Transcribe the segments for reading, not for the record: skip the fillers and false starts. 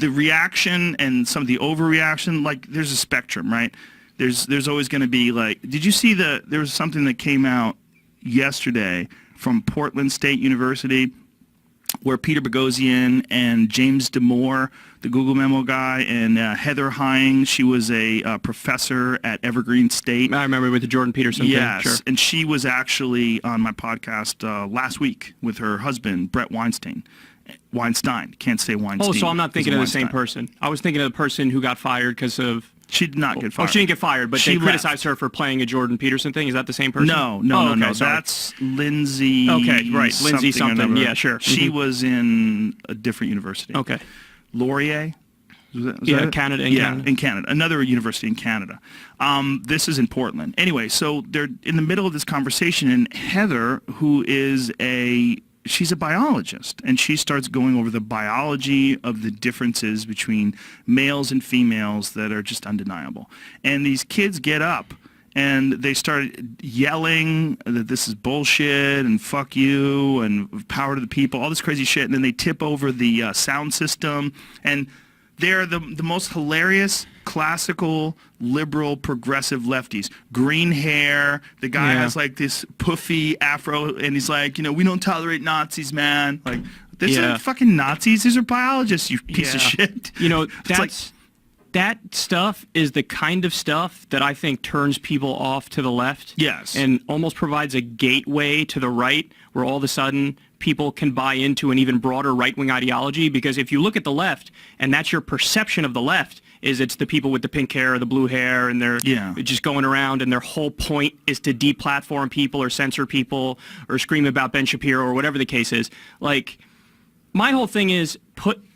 the reaction and some of the overreaction, like there's a spectrum, right? There's always going to be like, did you see there was something that came out yesterday from Portland State University where Peter Boghossian and James Damore, the Google Memo guy, and Heather Heying, she was a professor at Evergreen State. I remember with the Jordan Peterson thing. Yes, Sure. And she was actually on my podcast last week with her husband, Brett Weinstein. Can't say Weinstein. Oh, so I'm not thinking of the same person. I was thinking of the person who got fired because of... She did not get fired. Oh, she didn't get fired, but they criticized her for playing a Jordan Peterson thing. Is that the same person? No. That's Lindsay. Okay, right. Lindsay something. Yeah, sure. She was in a different university. Okay. Laurier. Yeah, Canada. In Canada. Another university in Canada. This is in Portland. Anyway, so they're in the middle of this conversation, and Heather, who is she's a biologist, and she starts going over the biology of the differences between males and females that are just undeniable. And these kids get up and they start yelling that this is bullshit and fuck you and power to the people, all this crazy shit, and then they tip over the sound system, and they're the most hilarious, classical, liberal, progressive lefties. Green hair. The guy has like this puffy afro, and he's like, we don't tolerate Nazis, man. Like, these are fucking Nazis. These are biologists, you piece of shit. That stuff is the kind of stuff that I think turns people off to the left. Yes. And almost provides a gateway to the right, where all of a sudden people can buy into an even broader right-wing ideology. Because if you look at the left, and that's your perception of the left, is it's the people with the pink hair or the blue hair, and they're just going around, and their whole point is to deplatform people or censor people or scream about Ben Shapiro or whatever the case is. Like, my whole thing is,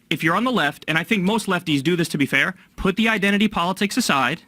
if you're on the left, and I think most lefties do this, to be fair, put the identity politics aside,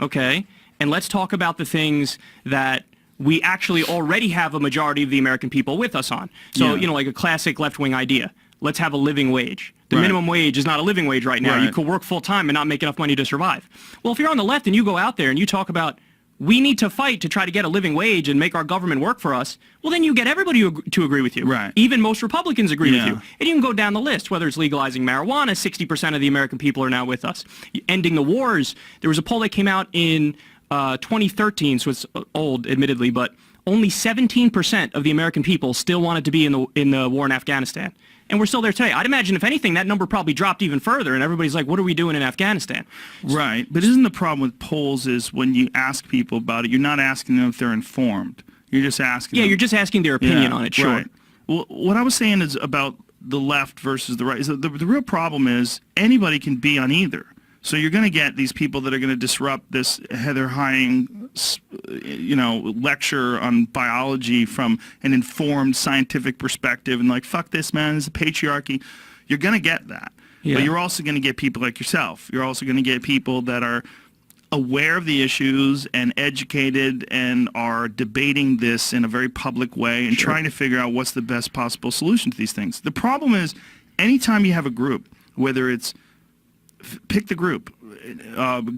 okay, and let's talk about the things that we actually already have a majority of the American people with us on. So, like a classic left-wing idea. Let's have a living wage. The minimum wage is not a living wage right now. You could work full-time and not make enough money to survive. Well, if you're on the left and you go out there and you talk about, we need to fight to try to get a living wage and make our government work for us, well, then you get everybody to agree with you. Right. Even most Republicans agree with you. And you can go down the list, whether it's legalizing marijuana, 60% of the American people are now with us. Ending the wars. There was a poll that came out in 2013, so it's old, admittedly, but only 17% of the American people still wanted to be in the war in Afghanistan. And we're still there today. I'd imagine, if anything, that number probably dropped even further, and everybody's like, what are we doing in Afghanistan? Right. But isn't the problem with polls is when you ask people about it, you're not asking them if they're informed. You're just asking them. You're just asking their opinion on it, sure. Right. Well, what I was saying is about the left versus the right. Is that the real problem is anybody can be on either. So you're going to get these people that are going to disrupt this Heather Heying, lecture on biology from an informed scientific perspective, and like, fuck this, man, this is a patriarchy. You're going to get that. But you're also going to get people like yourself. You're also going to get people that are aware of the issues and educated and are debating this in a very public way and trying to figure out what's the best possible solution to these things. The problem is, anytime you have a group, whether it's pick the group,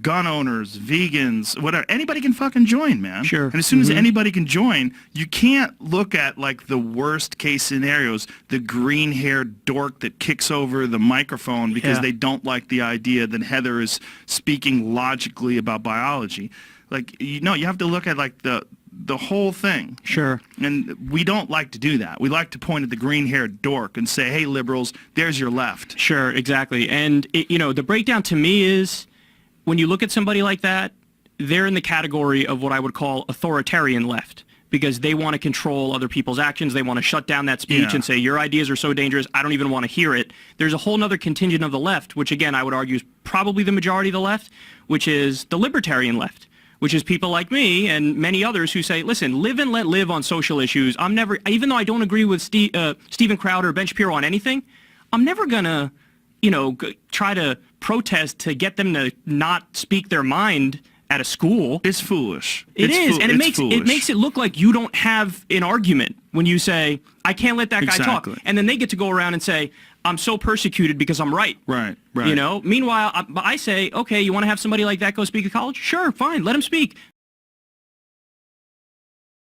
gun owners, vegans, whatever, anybody can fucking join, man. Sure. And as soon as anybody can join, you can't look at like the worst case scenarios, the green-haired dork that kicks over the microphone because they don't like the idea that Heather is speaking logically about biology. Like, you have to look at like the whole thing. Sure. And we don't like to do that. We like to point at the green-haired dork and say, hey, liberals, there's your left. Sure, exactly. And, the breakdown to me is, when you look at somebody like that, they're in the category of what I would call authoritarian left, because they want to control other people's actions. They want to shut down that speech and say, your ideas are so dangerous, I don't even want to hear it. There's a whole other contingent of the left, which, again, I would argue is probably the majority of the left, which is the libertarian left, which is people like me and many others who say, listen, live and let live on social issues. Even though I don't agree with Steven Crowder or Ben Shapiro on anything, I'm never going to, try to protest to get them to not speak their mind at a school. It's foolish. It is, and it makes it look like you don't have an argument when you say, I can't let that guy talk. And then they get to go around and say, I'm so persecuted because I'm right. Right. Meanwhile, I say, okay, you want to have somebody like that go speak at college? Sure, fine, let him speak.